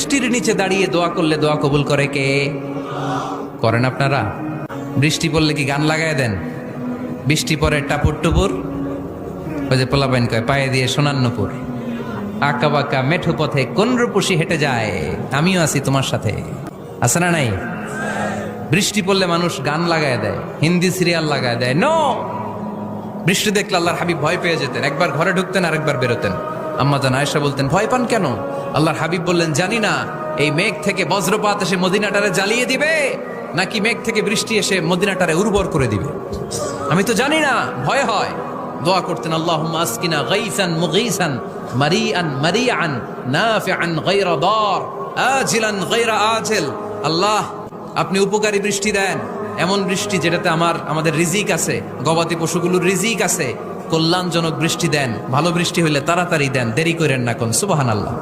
বৃষ্টির নিচে দাঁড়িয়ে দোয়া করলে দোয়া কবুল করে কে? করেন আপনারা? বৃষ্টি পড়লে কি গান লাগায় দেন? বৃষ্টি পরে টাপুর টুপুর, ওই যে পোলাপাইন কয় পায়ে দিয়ে সোনার নুপুর, আঁকা বাঁকা মেঠো পথে কোন রূপসী হেঁটে যায়, আমিও আছি তোমার সাথে, আছে না নাই? বৃষ্টি পড়লে মানুষ গান লাগায় দেয়, হিন্দি সিরিয়াল লাগায় দেয়। নো, বৃষ্টি দেখলে আল্লাহর হাবিব ভয় পেয়ে যেতেন, একবার ঘরে ঢুকতেন আর একবার বেরোতেন। আম্মা জান আয়েশা বলতেন, ভয় পান কেন? আল্লাহর হাবিব বললেন, জানি না এই মেঘ থেকে বজ্রপাত এসে মদিনাটারে জ্বালিয়ে দিবে নাকি মেঘ থেকে বৃষ্টি এসে মদিনাটারে উর্বর করে দিবে, আমি তো জানি না, ভয় হয়। দোয়া করতেন, আল্লাহুম্মা আসকিনা গাইসান মুগীসান মারিআন মারিআন নাফিআন গায়রা দার আজিলান গায়রা আজিল। আল্লাহ, আপনি উপকারী বৃষ্টি দেন, এমন বৃষ্টি যেটাতে আমাদের রিজিক আছে, গবাদি পশুগুলোর রিজিক আছে, কল্যাণজনক বৃষ্টি দেন, ভালো বৃষ্টি হইলে তাড়াতাড়ি দেন, দেরি করেন না কোন। সুবহানাল্লাহ।